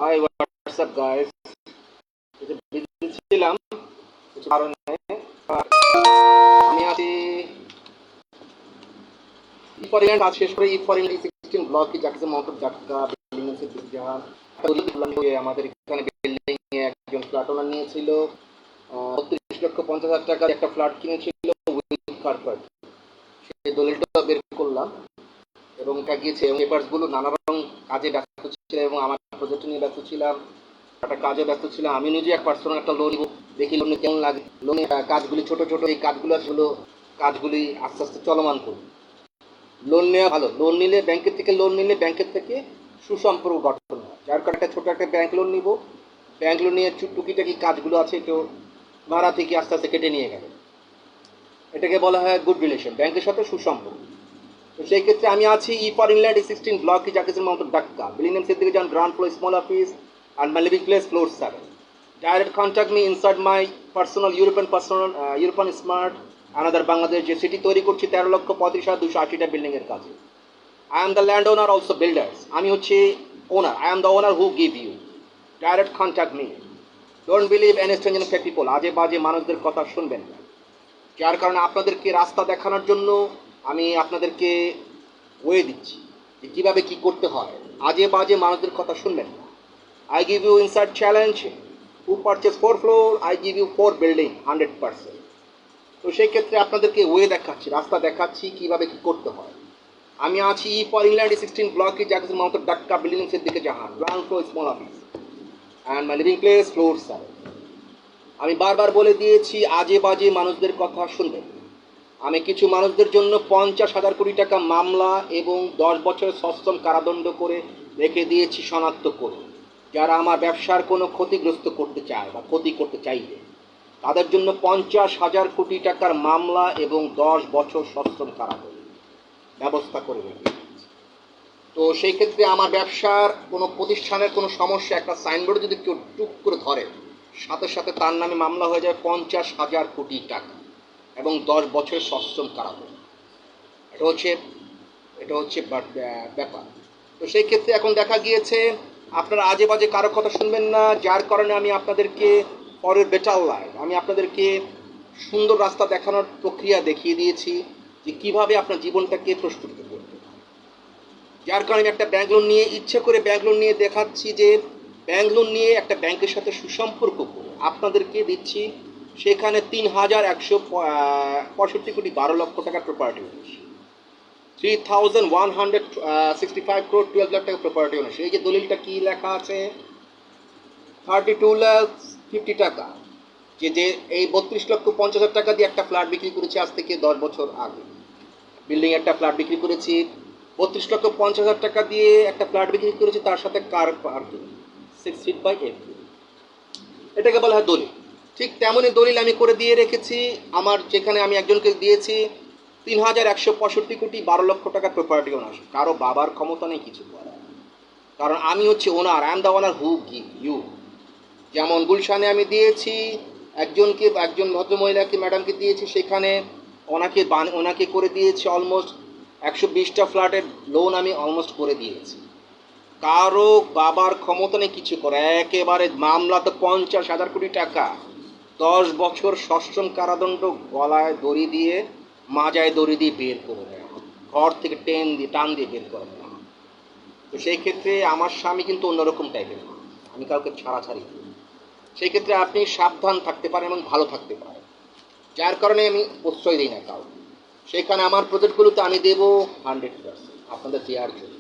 High WhatsApp guys, busy ছিলাম কিছু কারণে। আর আমি আছি ই ফর ইংল্যান্ড, কাজ শেষ করে ই ফর ইংল্যান্ড 16 ব্লক কি যাচ্ছে মাউন্ট ঢাকা বিল্ডিং এর জাহান আমাদের এখানে বিল্ডিং এ একজন ফ্ল্যাট ওনার নিয়েছিল 32,50,000 টাকা একটা ফ্ল্যাট কিনেছিল উইথ কার্পেট। সেই দলিলটা বের করলাম এবং এটা গিয়েছে এবং পেপারস গুলো নানা রকম কাজে ব্যস্ত ছিল এবং আমার প্রজেক্ট নিয়ে ব্যস্ত ছিলাম, একটা কাজে ব্যস্ত ছিলাম। আমি নিজে এক পার্সোনাল একটা লোন নিব, দেখি লোনে কেমন লাগে। লোনের কাজগুলি ছোট ছোট, এই কাজগুলি আস্তে আস্তে চলমান করব। লোন নেওয়া ভালো, লোন নিলে ব্যাংকের থেকে সুসম্পর্ক গঠন হয়। যার কারণে একটা ছোট একটা ব্যাংক লোন নিব, ব্যাংক লোন নিয়ে টুকিটাকি কাজগুলো আছে একটু ভাড়া থেকে আস্তে আস্তে কেটে নিয়ে গেল। এটাকে বলা হয় গুড রিলেশন, ব্যাংকের সাথে সুসম্পর্ক। তো সেই ক্ষেত্রে আমি আছি ই ফর ইংল্যান্ড 16 ব্লক কি যাকে mount Dhaka building name Siddiqui জান, ground floor small office and my living place floor 7. Direct contact me inside my European smart another Bangladesh যে সিটি তৈরি করছি 13,35,280 বিল্ডিং এর কাজে। I am the landowner also builders, আমি হচ্ছে ওনার, I am the owner who give you. Direct contact me. Don't believe any strange and fake people, আজে বাজে মানুষদের কথা শুনবেন না। যার কারণে আপনাদেরকে রাস্তা দেখানোর জন্য আমি আপনাদেরকে ওয়ে দিচ্ছি যে কীভাবে কী করতে হয়। আজে বাজে মানুষদের কথা শুনবেন না। I give you inside challenge. Who purchase 4 floor? I give you 4 building 100%. তো সেই ক্ষেত্রে আপনাদেরকে ওয়ে দেখাচ্ছি, রাস্তা দেখাচ্ছি কীভাবে কী করতে হয়। আমি আছি ই ফর ইংল্যান্ড 16 ব্লক কি যাকে mount Dhaka building Siddiqui Jahan, ground floor small office and my living place floor 7। আমি বারবার বলে দিয়েছি আজে বাজে মানুষদের কথা শুনবেন। আমি কিছু মানুষদের জন্য 50,000 কোটি টাকা মামলা এবং 10 বছরের সশ্রম কারাদণ্ড করে রেখে দিয়েছি শনাক্ত করে। যারা আমার ব্যবসার কোনো ক্ষতিগ্রস্ত করতে চায় বা ক্ষতি করতে চাইবে তাদের জন্য 50,000 কোটি টাকার মামলা এবং 10 বছর সশ্রম কারাদণ্ড ব্যবস্থা করে রেখে। তো সেই ক্ষেত্রে আমার ব্যবসার কোনো প্রতিষ্ঠানের কোনো সমস্যা একটা সাইনবোর্ডে যদি কেউ টুক করে ধরে, সাথে সাথে তার নামে মামলা হয়ে যায় 50,000 কোটি টাকা এবং 10 বছরের সশ্রম কারাদণ্ড। এটা হচ্ছে ব্যাপার। তো সেই ক্ষেত্রে এখন দেখা গিয়েছে আপনারা আজে বাজে কারো কথা শুনবেন না, যার কারণে আমি আপনাদেরকে পরের বেটার লাইফ, আমি আপনাদেরকে সুন্দর রাস্তা দেখানোর প্রক্রিয়া দেখিয়ে দিয়েছি যে কীভাবে আপনার জীবনটাকে প্রস্তুত করতে হয়। যার কারণে আমি একটা ব্যাংক লোন নিয়ে ইচ্ছে করে ব্যাংক লোন নিয়ে দেখাচ্ছি যে ব্যাংক লোন নিয়ে একটা ব্যাংকের সাথে সুসম্পর্ক করে আপনাদেরকে দিচ্ছি সেখানে 3,165 কোটি 12 লক্ষ টাকার প্রপার্টি হচ্ছে 3,165 crore 12 লাখ টাকা প্রপার্টি ওনার। সেই যে দলিলটা কি লেখা আছে 32,50,000 টাকা, যে এই 32,50,000 টাকা দিয়ে একটা ফ্ল্যাট বিক্রি করেছি আজ থেকে 10 বছর আগে। বিল্ডিং একটা ফ্ল্যাট বিক্রি করেছি 32,50,000 টাকা দিয়ে একটা ফ্ল্যাট বিক্রি করেছি, তার সাথে car parking 6 feet by 8 feet. এটাকে বলা হয় দলিল। ঠিক তেমনই দলিল আমি করে দিয়ে রেখেছি আমার, যেখানে আমি একজনকে দিয়েছি 3,165 কোটি 12 লক্ষ টাকার প্রপার্টি ওনার। কারো বাবার ক্ষমতা নেই কিছু করার, কারণ আমি হচ্ছে owner, I am the owner who give you. যেমন গুলশানে আমি দিয়েছি একজন ভদ্রমহিলাকে, ম্যাডামকে দিয়েছি, সেখানে ওনাকে করে দিয়েছি অলমোস্ট 120টা ফ্ল্যাটের লোন আমি অলমোস্ট করে দিয়েছি। কারো বাবার ক্ষমতা নেই কিছু করে, একেবারে মামলা তো 50,000 কোটি টাকা, 10 বছর সশ্রম কারাদণ্ড, গলায় দড়ি দিয়ে মাজায় দড়ি দিয়ে বের করে দেয়, ঘর থেকে টান দিয়ে বের করে দেয়। তো সেই ক্ষেত্রে আমার স্বামী কিন্তু অন্যরকম টাইপের, আমি কাউকে ছাড়াছাড়ি করি। সেই ক্ষেত্রে আপনি সাবধান থাকতে পারেন এবং ভালো থাকতে পারেন, যার কারণে আমি প্রশ্রয় দিই না কাউকে। সেখানে আমার প্রজেক্টগুলোতে আমি দেবো 100% আপনাদের দেওয়ার জন্য।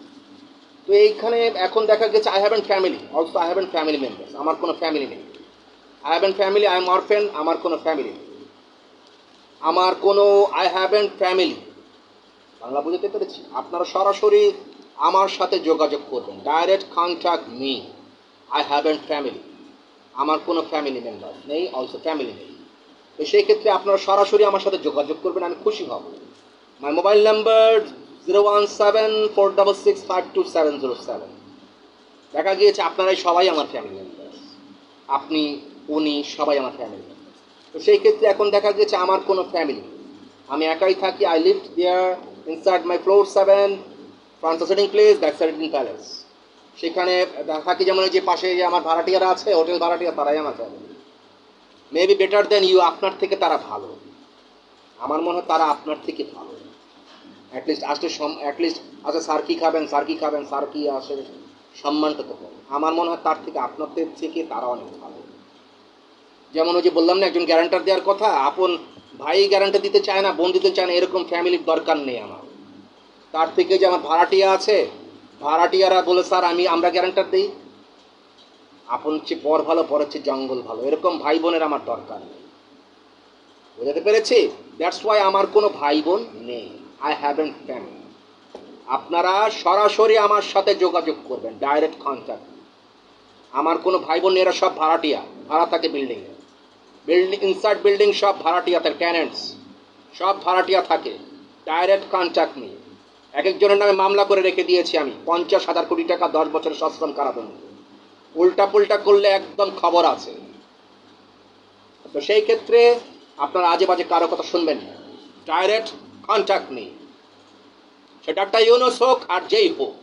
তো এইখানে এখন দেখা গেছে I have an family, also I have an family members, আমার কোনো ফ্যামিলি নেই। I have an family, I am orphan, আমার কোনো ফ্যামিলি নেই। I have an family, Bangla বুঝতে পেরেছি। আপনারা সরাসরি আমার সাথে যোগাযোগ করবেন, direct contact me. I have an family, আমার কোনো ফ্যামিলি মেম্বার নেই, অলসো ফ্যামিলি নেই। তো সেই ক্ষেত্রে আপনারা সরাসরি আমার সাথে যোগাযোগ করবেন, আমি খুশি হব। My mobile number 01746652707। দেখা গিয়েছে আপনারাই সবাই আমার ফ্যামিলি মেম্বার, আপনি, উনি, সবাই আমার ফ্যামিলি মেম্বার। তো সেই ক্ষেত্রে এখন দেখা গিয়েছে আমার কোনো ফ্যামিলি, আমি একাই থাকি। I live there inside my floor 7, front sitting place, back siding palace. সেখানে থাকি, যেমন ওই যে পাশে যে আমার ভাড়াটিয়ারা আছে, হোটেল ভাড়াটিয়া, তারাই আমার family. Maybe better than you, আপনার থেকে তারা ভালো। আমার মনে হয় তারা আপনার থেকে ভালো। অ্যাটলিস্ট আসলে অ্যাটলিস্ট আচ্ছা স্যার কী খাবেন, স্যার কী খাবেন, স্যার কী আসে, সম্মানটা তো কম। আমার মনে হয় তার থেকে আপনাদের থেকে তারা অনেক ভালো। যেমন ওই যে বললাম না, একজন গ্যারান্টার দেওয়ার কথা, আপন ভাই গ্যারান্টার দিতে চায় না, বোন দিতে চায় না, এরকম ফ্যামিলির দরকার নেই আমার। তার থেকে যে আমার ভাড়াটিয়া আছে, ভাড়াটিয়ারা বলে স্যার আমরা গ্যারান্টার দিই, আপন হচ্ছে পর ভালো, পর হচ্ছে জঙ্গল ভালো, এরকম ভাই বোনের আমার দরকার নেই। বুঝতে পেরেছি? দ্যাটস ওয়াই আমার কোনো ভাই বোন নেই। I haven family. আপনারা সরাসরি আমার সাথে যোগাযোগ করবেন, ডাইরেক্ট কন্ট্যাক্ট। আমার কোনো ভাই বোন, এরা সব ভাড়াটিয়া, ভাড়া থাকে বিল্ডিংয়ে, বিল্ডিং ইনসাইড বিল্ডিং সব ভাড়াটিয়া থাকে, ট্যানেন্টস সব ভাড়াটিয়া থাকে। ডাইরেক্ট কন্ট্যাক্ট নিয়ে এক একজনের নামে মামলা করে রেখে দিয়েছি আমি, 50,000 কোটি টাকা, 10 বছরের সশ্রম কারাদণ্ড। উল্টা পুল্টা করলে একদম খবর আছে। তো সেই ক্ষেত্রে আপনারা আজে বাজে কারো কথা শুনবেন না, ডাইরেক্ট কন্ট্যাক্ট নিই। সে ডাক্তার ইউনুস হোক আর যেই হোক,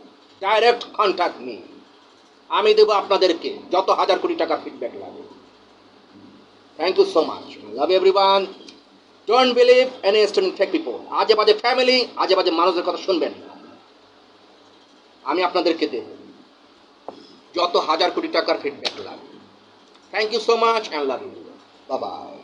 ডাইরেক্ট কন্ট্যাক্ট নিই। আমি দেবো আপনাদেরকে যত 1000 কোটি টাকার ফিডব্যাক লাগে। Thank you so much, love everyone. Don't believe any student fake people. আজে বাজে ফ্যামিলি, আজে বাজে মানুষদের কথা শুনবেন না। আমি আপনাদেরকে দেব যত 1000 কোটি টাকার ফিডব্যাক লাগে। Thank you so much and love you. Bye by.